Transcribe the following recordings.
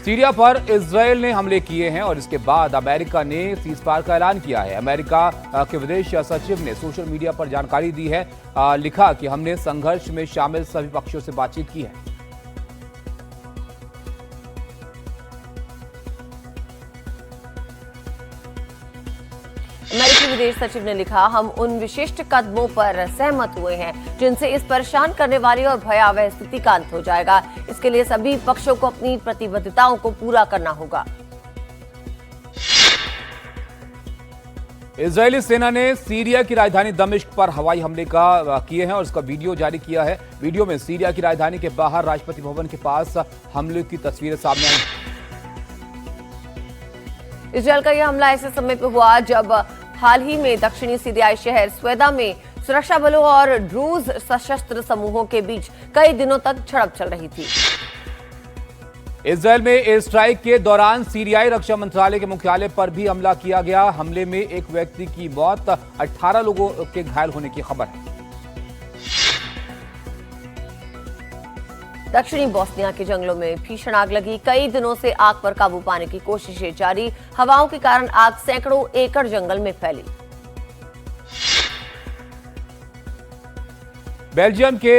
Syria पर Israel ने हमले किए हैं और इसके बाद अमेरिका ने सीजफायर का ऐलान किया है। अमेरिका के विदेश सचिव ने सोशल मीडिया पर जानकारी दी है। लिखा कि हमने संघर्ष में शामिल सभी पक्षों से बातचीत की है। अमेरिकी विदेश सचिव ने लिखा, हम उन विशिष्ट कदमों पर सहमत हुए हैं जिनसे इस परेशान करने वाली और भयावह स्थिति का अंत हो जाएगा। इसके लिए सभी पक्षों को अपनी प्रतिबद्धताओं को पूरा करना होगा। इजरायली सेना ने सीरिया की राजधानी दमिश्क पर हवाई हमले किए हैं और इसका वीडियो जारी किया है। वीडियो में सीरिया की राजधानी के बाहर राष्ट्रपति भवन के पास हमले की तस्वीरें सामने आई। इजरायल का यह हमला ऐसे समय पर हुआ जब हाल ही में दक्षिणी सीरियाई शहर स्वेदा में सुरक्षा बलों और ड्रूज सशस्त्र समूहों के बीच कई दिनों तक झड़प चल रही थी। इजरायल में एयर स्ट्राइक के दौरान सीरियाई रक्षा मंत्रालय के मुख्यालय पर भी हमला किया गया। हमले में एक व्यक्ति की मौत, 18 लोगों के घायल होने की खबर है। दक्षिणी बोस्निया के जंगलों में भीषण आग लगी। कई दिनों से आग पर काबू पाने की कोशिशें जारी। हवाओं के कारण आग सैकड़ों एकड़ जंगल में फैली। बेल्जियम के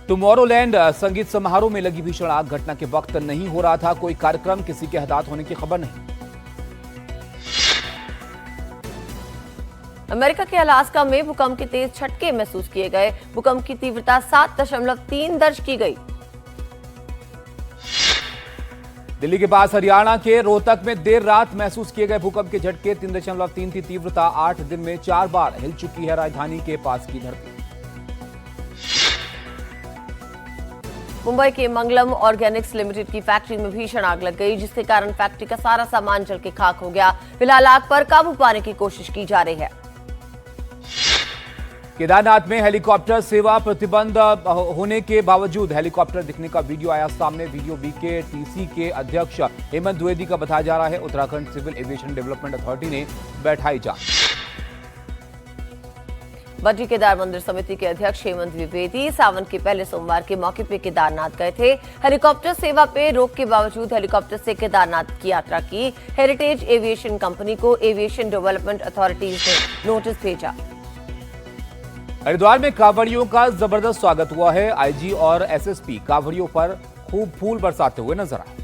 टुमारोलैंड संगीत समारोह में लगी भीषण आग घटना के वक्त नहीं हो रहा था कोई कार्यक्रम, किसी के हताहत होने की खबर नहीं। अमेरिका के अलास्का में भूकंप के तेज झटके महसूस किए गए। भूकंप की तीव्रता 7.3 दर्ज की गई। दिल्ली के पास हरियाणा के रोहतक में देर रात महसूस किए गए भूकंप के झटके 3.3 की तीव्रता। 8 दिन में 4 बार हिल चुकी है राजधानी के पास की धरती। मुंबई के मंगलम ऑर्गेनिक्स लिमिटेड की फैक्ट्री में भीषण आग लग गई, जिसके कारण फैक्ट्री का सारा सामान जल के खाक हो गया। फिलहाल आग पर काबू पाने की कोशिश की जा रही है। केदारनाथ में हेलीकॉप्टर सेवा प्रतिबंध होने के बावजूद हेलीकॉप्टर दिखने का वीडियो आया सामने। वीडियो बीकेटीसी के अध्यक्ष हेमंत द्विवेदी का बताया जा रहा है। Uttarakhand civil aviation development authority ने बैठाई जांच। बद्री केदार मंदिर समिति के अध्यक्ष हेमंत द्विवेदी सावन के पहले सोमवार के मौके पे केदारनाथ गए थे। हेलीकॉप्टर सेवा पे रोक के बावजूद हेलीकॉप्टर से केदारनाथ की यात्रा की। हेरिटेज एविएशन कंपनी को एविएशन डेवलपमेंट अथॉरिटीज ने नोटिस भेजा। हरिद्वार में कांवड़ियों का जबरदस्त स्वागत हुआ है। आईजी और एसएसपी कांवड़ियों पर खूब फूल बरसाते हुए नजर आए।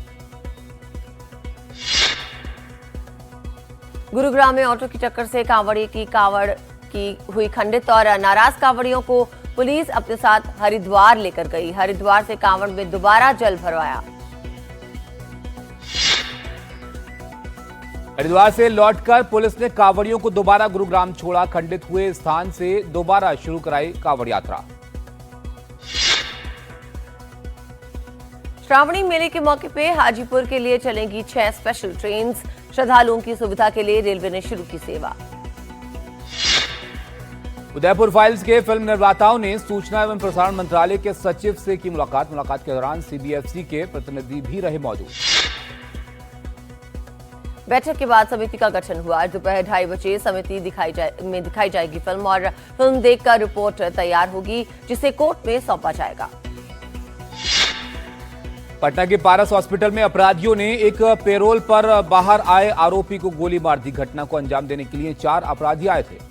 गुरुग्राम में ऑटो की टक्कर से कांवड़ी की कावड़ की हुई खंडित और नाराज कांवड़ियों को पुलिस अपने साथ हरिद्वार लेकर गई। हरिद्वार से कांवड़ में दोबारा जल भरवाया। हरिद्वार से लौटकर पुलिस ने कांवड़ियों को दोबारा गुरुग्राम छोड़ा। खंडित हुए स्थान से दोबारा शुरू कराई कांवड़ यात्रा। श्रावणी मेले के मौके पे हाजीपुर के लिए चलेंगी 6 स्पेशल ट्रेन। श्रद्धालुओं की सुविधा के लिए रेलवे ने शुरू की सेवा। उदयपुर फाइल्स के फिल्म निर्माताओं ने सूचना एवं प्रसारण मंत्रालय के सचिव से की मुलाकात के दौरान सीबीएफसी के प्रतिनिधि भी रहे मौजूद। बैठक के बाद समिति का गठन हुआ। दोपहर 2:30 बजे समिति में दिखाई जाएगी फिल्म और फिल्म देखकर रिपोर्ट तैयार होगी, जिसे कोर्ट में सौंपा जाएगा। पटना के पारस हॉस्पिटल में अपराधियों ने एक पेरोल पर बाहर आए आरोपी को गोली मार दी। घटना को अंजाम देने के लिए 4 अपराधी आए थे।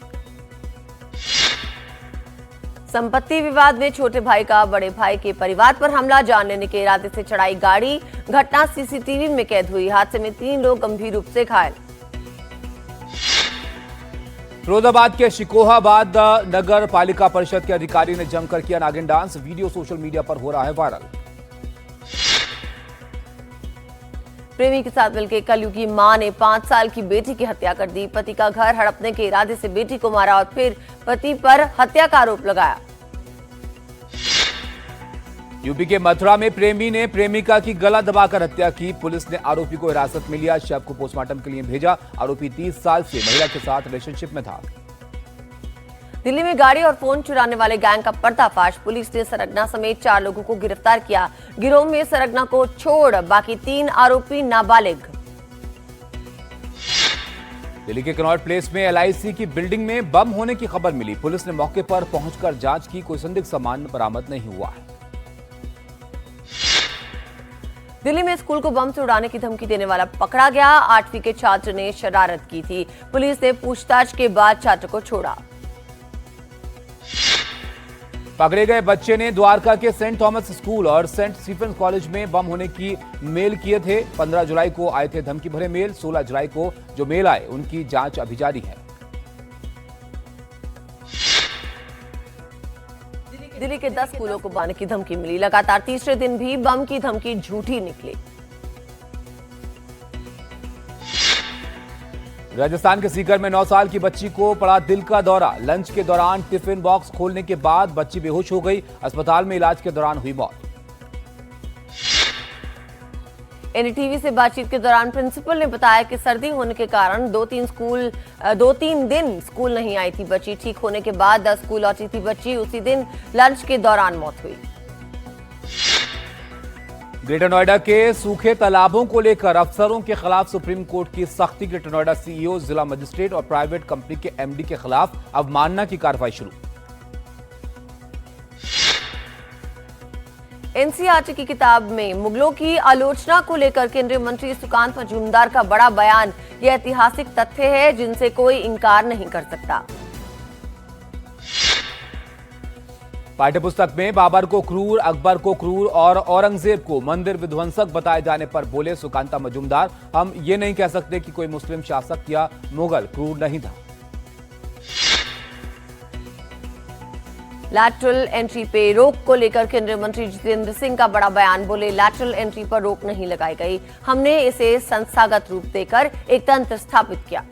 संपत्ति विवाद में छोटे भाई का बड़े भाई के परिवार पर हमला, जान लेने के इरादे से चढ़ाई गाड़ी। घटना सीसीटीवी में कैद हुई। हादसे में 3 लोग गंभीर रूप से घायल। फिरोजाबाद के शिकोहाबाद नगर पालिका परिषद के अधिकारी ने जमकर किया नागिन डांस। वीडियो सोशल मीडिया पर हो रहा है वायरल। प्रेमी के साथ मिलकर कलयुगी मां ने 5 साल की बेटी की हत्या कर दी। पति का घर हड़पने के इरादे से बेटी को मारा और फिर पति पर हत्या का आरोप लगाया। यूपी के मथुरा में प्रेमी ने प्रेमिका की गला दबाकर हत्या की। पुलिस ने आरोपी को हिरासत में लिया। शव को पोस्टमार्टम के लिए भेजा। आरोपी 30 साल से महिला के साथ रिलेशनशिप में था। दिल्ली में गाड़ी और फोन चुराने वाले गैंग का पर्दाफाश। पुलिस ने सरगना समेत 4 लोगों को गिरफ्तार किया। गिरोह में सरगना को छोड़ बाकी 3 आरोपी नाबालिग। दिल्ली के कनॉट प्लेस में एलआईसी की बिल्डिंग में बम होने की खबर मिली। पुलिस ने मौके पर पहुंचकर जांच की। कोई संदिग्ध सामान बरामद नहीं हुआ है। दिल्ली में स्कूल को बम से उड़ाने की धमकी देने वाला पकड़ा गया। 8वीं के छात्र ने शरारत की थी। पुलिस ने पूछताछ के बाद छात्र को छोड़ा। पकड़े गए बच्चे ने द्वारका के सेंट थॉमस स्कूल और सेंट स्टीफेंस कॉलेज में बम होने की मेल किए थे। 15 जुलाई को आए थे धमकी भरे मेल। 16 जुलाई को जो मेल आए उनकी जांच अभी जारी है। दिल्ली के 10 स्कूलों को बम की धमकी मिली। लगातार तीसरे दिन भी बम की धमकी झूठी निकली। राजस्थान के सीकर में 9 साल की बच्ची को पड़ा दिल का दौरा। लंच के दौरान टिफिन बॉक्स खोलने के बाद बच्ची बेहोश हो गई। अस्पताल में इलाज के दौरान हुई मौत। एनडीटीवी से बातचीत के दौरान प्रिंसिपल ने बताया कि सर्दी होने के कारण 2-3 दिन स्कूल नहीं आई थी बच्ची। ठीक होने के बाद स्कूल लौटी थी बच्ची। उसी दिन लंच के दौरान मौत हुई। ग्रेटर नोएडा के सूखे तालाबों को लेकर अफसरों के खिलाफ सुप्रीम कोर्ट की सख्ती। ग्रेटर नोएडा सीईओ, जिला मजिस्ट्रेट और प्राइवेट कंपनी के एमडी के खिलाफ अवमानना की कार्रवाई शुरू। एनसीईआरटी की किताब में मुगलों की आलोचना को लेकर केंद्रीय मंत्री सुकांत मजूमदार का बड़ा बयान। यह ऐतिहासिक तथ्य है जिनसे कोई इंकार नहीं कर सकता। पाठ्यपुस्तक में बाबर को क्रूर, अकबर को क्रूर और औरंगजेब को मंदिर विध्वंसक बताए जाने पर बोले सुकांता मजूमदार, हम ये नहीं कह सकते कि कोई मुस्लिम शासक या मुगल क्रूर नहीं था। लैटरल एंट्री पे रोक को लेकर केंद्रीय मंत्री जितेंद्र सिंह का बड़ा बयान। बोले, लैटरल एंट्री पर रोक नहीं लगाई गई, हमने इसे संस्थागत रूप देकर एक तंत्र स्थापित किया।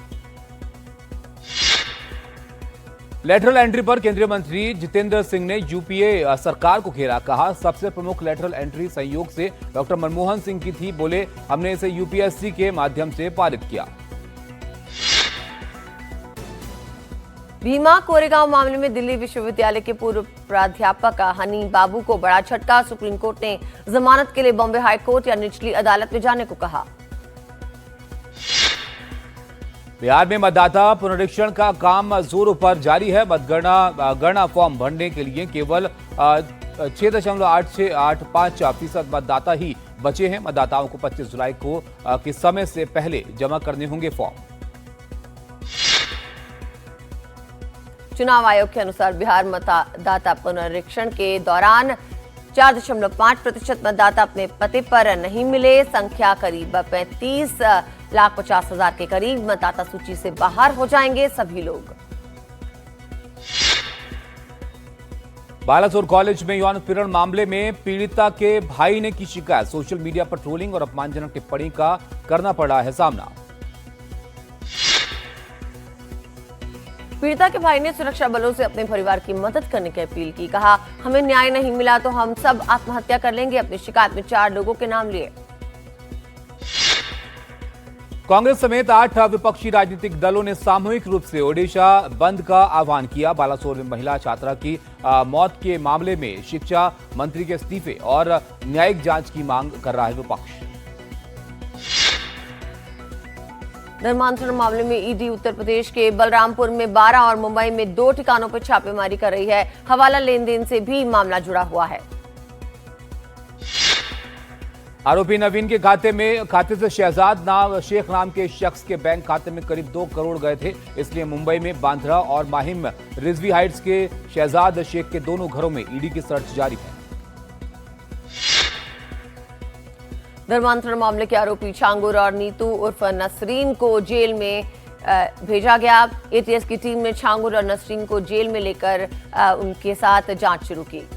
लेटरल एंट्री पर केंद्रीय मंत्री जितेंद्र सिंह ने यूपीए सरकार को घेरा। कहा, सबसे प्रमुख लेटरल एंट्री संयोग से डॉक्टर मनमोहन सिंह की थी। बोले, हमने इसे यूपीएससी के माध्यम से पारित किया। भीमा कोरेगांव मामले में दिल्ली विश्वविद्यालय के पूर्व प्राध्यापक हनी बाबू को बड़ा झटका। सुप्रीम कोर्ट ने जमानत के लिए बॉम्बे हाई कोर्ट या निचली अदालत में जाने को कहा। बिहार में मतदाता पुनरीक्षण का काम जोरों पर जारी है। मतगणना फॉर्म भरने के लिए केवल 6.8685% मतदाता ही बचे हैं। मतदाताओं को 25 जुलाई को के समय से पहले जमा करने होंगे फॉर्म। चुनाव आयोग के अनुसार बिहार मतदाता पुनरीक्षण के दौरान 4.5% मतदाता अपने पते पर नहीं मिले। संख्या करीब 35,50,000 के करीब मतदाता सूची से बाहर हो जाएंगे सभी लोग। बालासोर कॉलेज में यौन उत्पीड़न मामले में पीड़िता के भाई ने की शिकायत। सोशल मीडिया पर ट्रोलिंग और अपमानजनक टिप्पणी का करना पड़ा है सामना। पीड़िता के भाई ने सुरक्षा बलों से अपने परिवार की मदद करने की अपील की। कहा, हमें न्याय नहीं मिला तो हम सब आत्महत्या कर लेंगे। अपनी शिकायत में 4 लोगों के नाम लिए। कांग्रेस समेत 8 विपक्षी राजनीतिक दलों ने सामूहिक रूप से ओडिशा बंद का आह्वान किया। बालासोर में महिला छात्रा की मौत के मामले में शिक्षा मंत्री के इस्तीफे और न्यायिक जांच की मांग कर रहा है विपक्ष। धर्मांतरण मामले में ईडी उत्तर प्रदेश के बलरामपुर में 12 और मुंबई में 2 ठिकानों पर छापेमारी कर रही है। हवाला लेन देन से भी मामला जुड़ा हुआ है। आरोपी नवीन के खाते से शेख नाम के शख्स के बैंक खाते में करीब 2 करोड़ गए थे। इसलिए मुंबई में बांद्रा और माहिम रिजवी हाइट्स के शहजाद शेख के दोनों घरों में ईडी की सर्च जारी है। धर्मांतरण मामले के आरोपी छांगुर और नीतू उर्फ नसरीन को जेल में भेजा गया। एटीएस की टीम ने छांगुर और नसरीन को जेल में लेकर उनके साथ जांच शुरू की।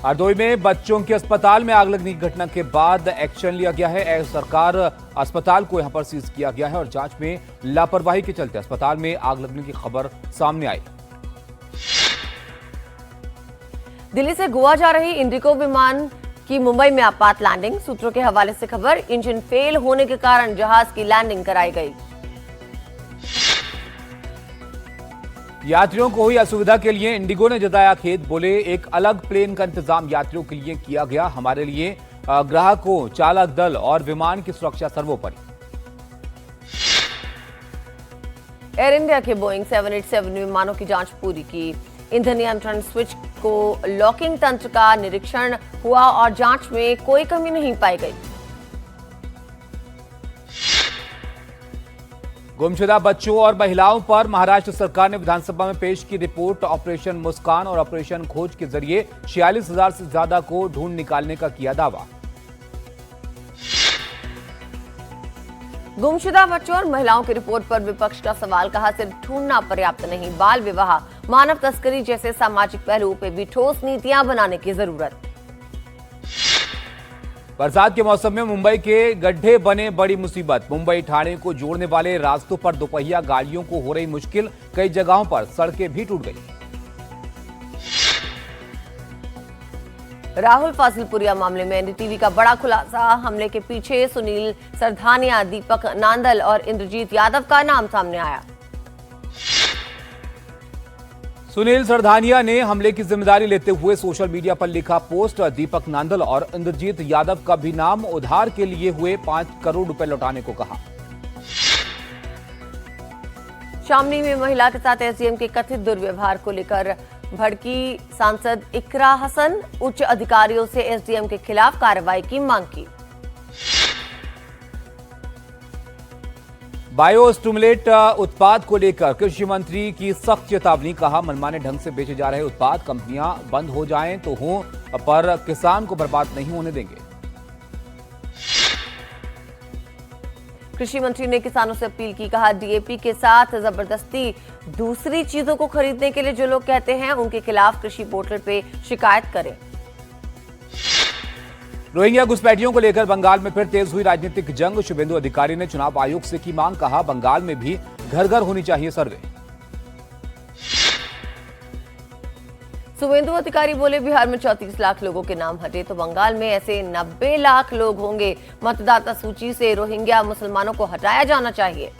हरदोई में बच्चों के अस्पताल में आग लगने की घटना के बाद एक्शन लिया गया है। सरकार अस्पताल को यहां पर सीज किया गया है और जांच में लापरवाही के चलते अस्पताल में आग लगने की खबर सामने आई। दिल्ली से गोवा जा रही इंडिगो विमान की मुंबई में आपात लैंडिंग। सूत्रों के हवाले से खबर, इंजन फेल होने के कारण जहाज की लैंडिंग कराई गई। यात्रियों को हुई असुविधा के लिए इंडिगो ने जताया खेद। बोले, एक अलग प्लेन का इंतजाम यात्रियों के लिए किया गया। हमारे लिए ग्राहकों, चालक दल और विमान की सुरक्षा सर्वोपरि। एयर इंडिया के बोइंग 787 विमानों की जांच पूरी की। ईंधन नियंत्रण स्विच को लॉकिंग तंत्र का निरीक्षण हुआ और जांच में कोई कमी नहीं पाई गई। गुमशुदा बच्चों और महिलाओं पर महाराष्ट्र सरकार ने विधानसभा में पेश की रिपोर्ट। ऑपरेशन मुस्कान और ऑपरेशन खोज के जरिए 46,000 से ज्यादा को ढूंढ निकालने का किया दावा। गुमशुदा बच्चों और महिलाओं की रिपोर्ट पर विपक्ष का सवाल, कहा सिर्फ ढूंढना पर्याप्त नहीं, बाल विवाह, मानव तस्करी जैसे सामाजिक पहलुओं पर भी ठोस नीतियां बनाने की जरूरत। बरसात के मौसम में मुंबई के गड्ढे बने बड़ी मुसीबत। मुंबई ठाणे को जोड़ने वाले रास्तों पर दोपहिया गाड़ियों को हो रही मुश्किल, कई जगहों पर सड़कें भी टूट गई। राहुल फाजिलपुरिया मामले में एनडीटीवी का बड़ा खुलासा, हमले के पीछे सुनील सरधानिया, दीपक नांदल और इंद्रजीत यादव का नाम सामने आया। सुनील सरधानिया ने हमले की जिम्मेदारी लेते हुए सोशल मीडिया पर लिखा पोस्ट। दीपक नांदल और इंद्रजीत यादव का भी नाम, उधार के लिए हुए 5 करोड़ रुपए लौटाने को कहा। शामली में महिला के साथ एसडीएम के कथित दुर्व्यवहार को लेकर भड़की सांसद इकरा हसन, उच्च अधिकारियों से एसडीएम के खिलाफ कार्रवाई की मांग की। बायो स्टिमुलेट उत्पाद को लेकर कृषि मंत्री की सख्त चेतावनी, कहा मनमाने ढंग से बेचे जा रहे उत्पाद कंपनियां बंद हो जाएं तो हों, पर किसान को बर्बाद नहीं होने देंगे। कृषि मंत्री ने किसानों से अपील की, कहा डीएपी के साथ जबरदस्ती दूसरी चीजों को खरीदने के लिए जो लोग कहते हैं उनके खिलाफ कृषि पोर्टल पे शिकायत करें। रोहिंग्या घुसपैठियों को लेकर बंगाल में फिर तेज हुई राजनीतिक जंग। शुभेंदु अधिकारी ने चुनाव आयोग से की मांग, कहा बंगाल में भी घर घर होनी चाहिए सर्वे। शुभेंदु अधिकारी बोले, बिहार में 34 लाख लोगों के नाम हटे तो बंगाल में ऐसे 90 लाख लोग होंगे। मतदाता सूची से रोहिंग्या मुसलमानों को हटाया जाना चाहिए।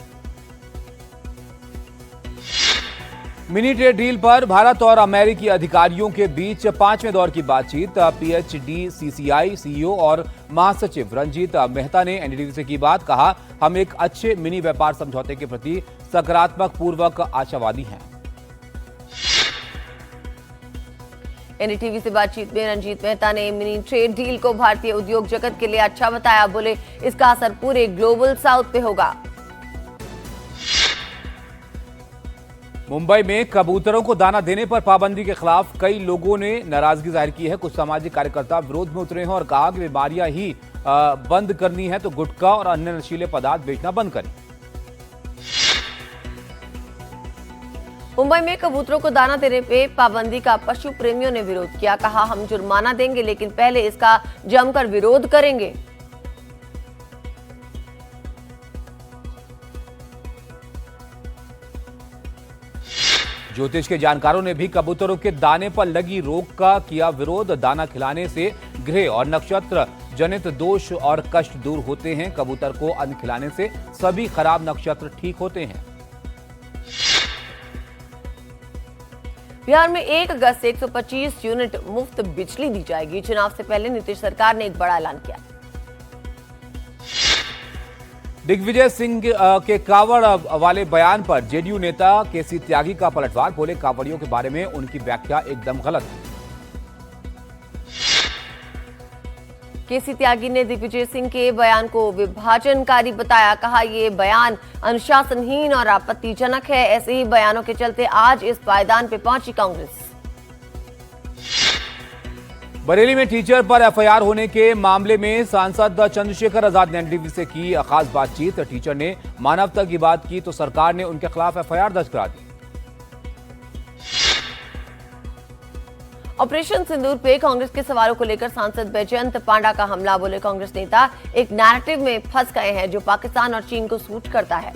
मिनी ट्रेड डील पर भारत और अमेरिकी अधिकारियों के बीच 5वें दौर की बातचीत। पीएचडी सीसीआई सीईओ और महासचिव रंजीत मेहता ने एनडीटीवी से की बात, कहा हम एक अच्छे मिनी व्यापार समझौते के प्रति सकारात्मक पूर्वक आशावादी हैं। एनडीटीवी से बातचीत में रंजीत मेहता ने मिनी ट्रेड डील को भारतीय उद्योग जगत के लिए अच्छा बताया। बोले, इसका असर पूरे ग्लोबल साउथ पे होगा। मुंबई में कबूतरों को दाना देने पर पाबंदी के खिलाफ कई लोगों ने नाराजगी जाहिर की है। कुछ सामाजिक कार्यकर्ता विरोध में उतरे हैं और कहा कि बीमारियां ही बंद करनी है तो गुटखा और अन्य नशीले पदार्थ बेचना बंद करें। मुंबई में कबूतरों को दाना देने पे पाबंदी का पशु प्रेमियों ने विरोध किया। कहा हम जुर्माना देंगे लेकिन पहले इसका जमकर विरोध करेंगे। ज्योतिष के जानकारों ने भी कबूतरों के दाने पर लगी रोक का किया विरोध। दाना खिलाने से ग्रह और नक्षत्र जनित दोष और कष्ट दूर होते हैं। कबूतर को अन्न खिलाने से सभी खराब नक्षत्र ठीक होते हैं। बिहार में 1 अगस्त से 125 यूनिट मुफ्त बिजली दी जाएगी। चुनाव से पहले नीतीश सरकार ने एक बड़ा ऐलान किया। दिग्विजय सिंह के कांवड़ वाले बयान पर जेडीयू नेता केसी त्यागी का पलटवार। बोले, कांवड़ियों के बारे में उनकी व्याख्या एकदम गलत है। केसी त्यागी ने दिग्विजय सिंह के बयान को विभाजनकारी बताया। कहा यह बयान अनुशासनहीन और आपत्तिजनक है। ऐसे ही बयानों के चलते आज इस पायदान पे पहुंची कांग्रेस। बरेली में टीचर पर एफआईआर होने के मामले में सांसद चंद्रशेखर आजाद ने एनडीटीवी से की खास बातचीत। टीचर ने मानवता की बात की तो सरकार ने उनके खिलाफ एफआईआर दर्ज करा दी। ऑपरेशन सिंदूर पे कांग्रेस के सवालों को लेकर सांसद बैजयंत पांडा का हमला। बोले, कांग्रेस नेता एक नैरेटिव में फंस गए हैं जो पाकिस्तान और चीन को सूट करता है।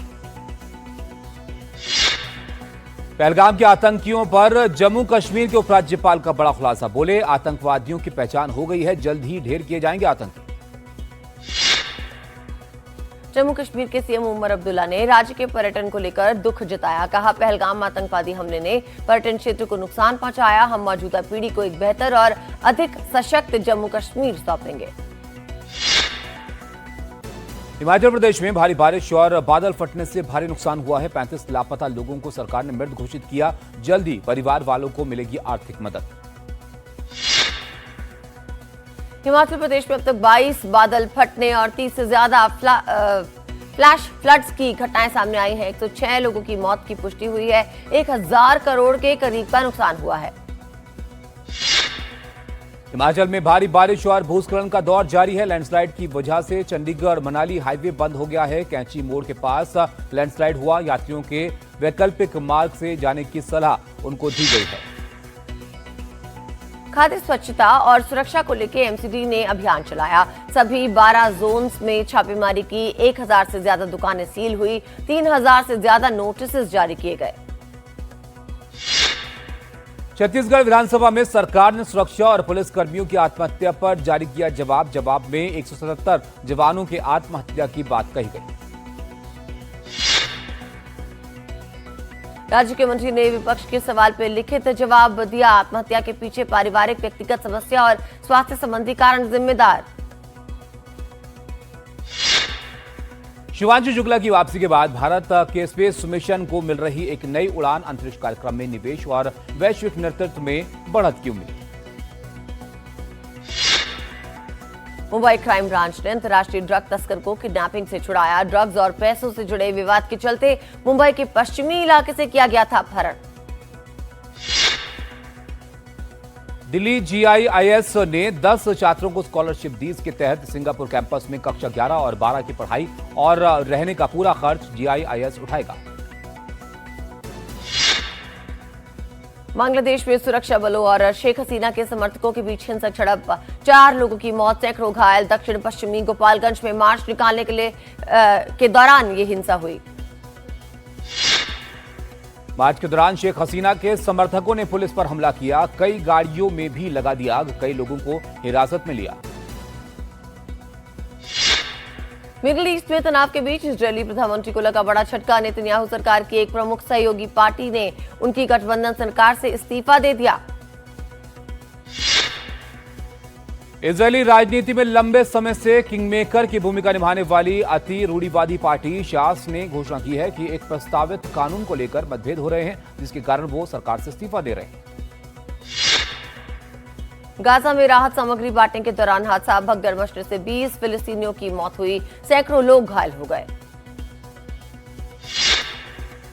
पहलगाम के आतंकियों पर जम्मू कश्मीर के उपराज्यपाल का बड़ा खुलासा। बोले, आतंकवादियों की पहचान हो गई है, जल्द ही ढेर किए जाएंगे आतंकी। जम्मू कश्मीर के सीएम उमर अब्दुल्ला ने राज्य के पर्यटन को लेकर दुख जताया। कहा पहलगाम आतंकवादी हमले ने पर्यटन क्षेत्र को नुकसान पहुंचाया। हम मौजूदा पीढ़ी को एक बेहतर और अधिक सशक्त जम्मू कश्मीर सौंपेंगे। हिमाचल प्रदेश में भारी बारिश और बादल फटने से भारी नुकसान हुआ है। 35 लापता लोगों को सरकार ने मृत घोषित किया। जल्द ही परिवार वालों को मिलेगी आर्थिक मदद। हिमाचल प्रदेश में अब तक 22 बादल फटने और 30 से ज्यादा फ्लैश फ्लड्स की घटनाएं सामने आई हैं। 106 लोगों की मौत की पुष्टि हुई है। 1000 करोड़ के करीब का नुकसान हुआ है। हिमाचल में भारी बारिश और भूस्खलन का दौर जारी है। लैंडस्लाइड की वजह से चंडीगढ़ मनाली हाईवे बंद हो गया है। कैंची मोड़ के पास लैंडस्लाइड हुआ। यात्रियों के वैकल्पिक मार्ग से जाने की सलाह उनको दी गई है। खाद्य स्वच्छता और सुरक्षा को लेकर एमसीडी ने अभियान चलाया। सभी 12 जोन्स में छापेमारी की। 1000 से ज्यादा दुकानें सील हुई। 3000 से ज्यादा नोटिस जारी किए गए। छत्तीसगढ़ विधानसभा में सरकार ने सुरक्षा और पुलिस कर्मियों की आत्महत्या पर जारी किया जवाब। जवाब में 177 जवानों की आत्महत्या की बात कही गई। राज्य के मंत्री ने विपक्ष के सवाल पर लिखित जवाब दिया। आत्महत्या के पीछे पारिवारिक व्यक्तिगत समस्या और स्वास्थ्य संबंधी कारण जिम्मेदार। शिवांशु शुक्ला की वापसी के बाद भारत के स्पेस मिशन को मिल रही एक नई उड़ान, अंतरिक्ष कार्यक्रम में निवेश और वैश्विक नेतृत्व में बढ़त की उम्मीद। मुंबई क्राइम ब्रांच ने अंतर्राष्ट्रीय ड्रग तस्कर को किडनैपिंग से छुड़ाया। ड्रग्स और पैसों से जुड़े विवाद के चलते मुंबई के पश्चिमी इलाके से किया गया था अपहरण। दिल्ली जीआईआईएस ने 10 छात्रों को स्कॉलरशिप दी। इसके तहत सिंगापुर कैंपस में कक्षा 11 और 12 की पढ़ाई और रहने का पूरा खर्च जीआईआईएस उठाएगा। बांग्लादेश में सुरक्षा बलों और शेख हसीना के समर्थकों के बीच हिंसक झड़प। 4 लोगों की मौत, सैकड़ों घायल। दक्षिण पश्चिमी गोपालगंज में मार्च निकालने के दौरान ये हिंसा हुई। मार्च के दौरान शेख हसीना के समर्थकों ने पुलिस पर हमला किया। कई गाड़ियों में भी लगा दी आग। कई लोगों को हिरासत में लिया। मिडिल ईस्ट में तनाव के बीच इजरायली प्रधानमंत्री को लगा बड़ा झटका। नेतन्याहू सरकार की एक प्रमुख सहयोगी पार्टी ने उनकी गठबंधन सरकार से इस्तीफा दे दिया। इजरायली राजनीति में लंबे समय से किंगमेकर की भूमिका निभाने वाली अति रूढ़िवादी पार्टी शास ने घोषणा की है कि एक प्रस्तावित कानून को लेकर मतभेद हो रहे हैं, जिसके कारण वो सरकार से इस्तीफा दे रहे हैं। गाजा में राहत सामग्री बांटने के दौरान हादसा। भगदड़ मचने से 20 फिलिस्तीनियों की मौत हुई। सैकड़ों लोग घायल हो गए।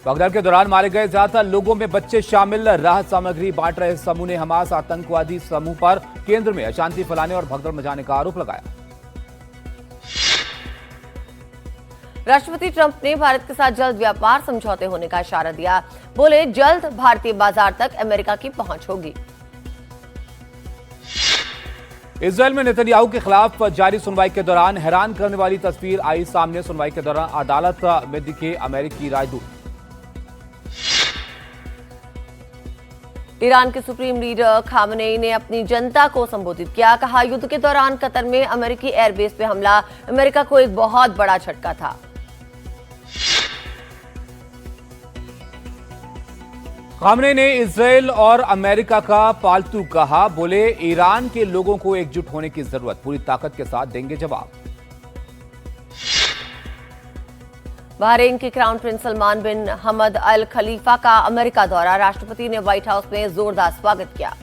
भगदड़ के दौरान मारे गए ज्यादातर लोगों में बच्चे शामिल। राहत सामग्री बांट रहे समूह ने हमास आतंकवादी समूह पर केंद्र में अशांति फैलाने और भगदड़ मचाने का आरोप लगाया। राष्ट्रपति ट्रंप ने भारत के साथ जल्द व्यापार समझौते होने का इशारा दिया। बोले, जल्द भारतीय बाजार तक अमेरिका की पहुंच होगी। इजरायल में नेतन्याहू के खिलाफ जारी सुनवाई के दौरान हैरान करने वाली तस्वीर आई सामने। सुनवाई के दौरान अदालत में दिखे अमेरिकी राजदूत। ईरान के सुप्रीम लीडर खामनेई ने अपनी जनता को संबोधित किया। कहा, युद्ध के दौरान कतर में अमेरिकी एयरबेस पे हमला अमेरिका को एक बहुत बड़ा झटका था। खामनेई ने इजरायल और अमेरिका का पालतू कहा। बोले, ईरान के लोगों को एकजुट होने की जरूरत, पूरी ताकत के साथ देंगे जवाब। बहरीन के क्राउन प्रिंस सलमान बिन हमद अल खलीफा का अमेरिका दौरा। राष्ट्रपति ने व्हाइट हाउस में जोरदार स्वागत किया।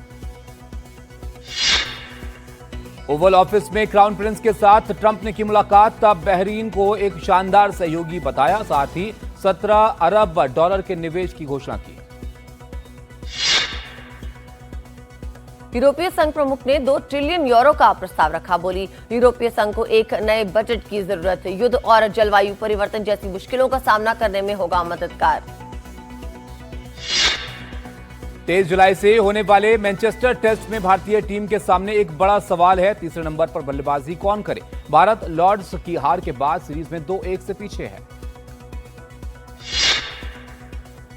ओवल ऑफिस में क्राउन प्रिंस के साथ ट्रंप ने की मुलाकात। तब बहरीन को एक शानदार सहयोगी बताया। साथ ही 17 अरब डॉलर के निवेश की घोषणा की। यूरोपीय संघ प्रमुख ने 2 ट्रिलियन यूरो का प्रस्ताव रखा। बोली, यूरोपीय संघ को एक नए बजट की जरूरत है। युद्ध और जलवायु परिवर्तन जैसी मुश्किलों का सामना करने में होगा मददगार। 23 जुलाई से होने वाले मैनचेस्टर टेस्ट में भारतीय टीम के सामने एक बड़ा सवाल है। तीसरे नंबर पर बल्लेबाजी कौन करे? भारत लॉर्ड्स की हार के बाद सीरीज में 2-1 से पीछे है।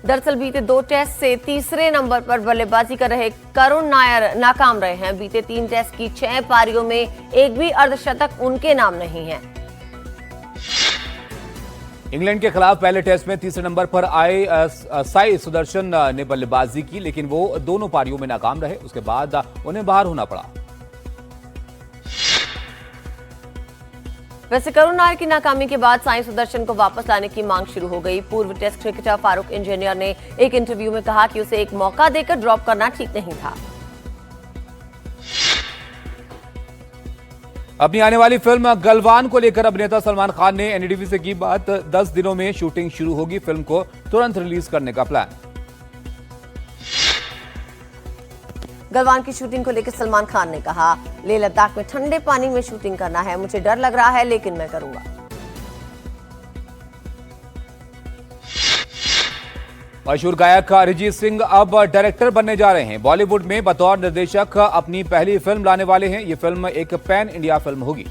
दरअसल बीते 2 टेस्ट से तीसरे नंबर पर बल्लेबाजी कर रहे करुण नायर नाकाम रहे हैं। बीते 3 टेस्ट की 6 पारियों में एक भी अर्धशतक उनके नाम नहीं है। इंग्लैंड के खिलाफ पहले टेस्ट में तीसरे नंबर पर आए साई सुदर्शन ने बल्लेबाजी की, लेकिन वो दोनों पारियों में नाकाम रहे। उसके बाद उन्हें बाहर होना पड़ा। वैसे करुण नायर की नाकामी के बाद साई सुदर्शन को वापस लाने की मांग शुरू हो गई। पूर्व टेस्ट क्रिकेटर फारूक इंजीनियर ने एक इंटरव्यू में कहा कि उसे एक मौका देकर ड्रॉप करना ठीक नहीं था। अपनी आने वाली फिल्म गलवान को लेकर अभिनेता सलमान खान ने एनडीटीवी से की बात। 10 दिनों में शूटिंग शुरू होगी, फिल्म को तुरंत रिलीज करने का प्लान। गलवान की शूटिंग को लेकर सलमान खान ने कहा, लेह लद्दाख में ठंडे पानी में शूटिंग करना है, मुझे डर लग रहा है लेकिन मैं करूंगा। मशहूर गायक अरिजीत सिंह अब डायरेक्टर बनने जा रहे हैं। बॉलीवुड में बतौर निर्देशक अपनी पहली फिल्म लाने वाले हैं। ये फिल्म एक पैन इंडिया फिल्म होगी।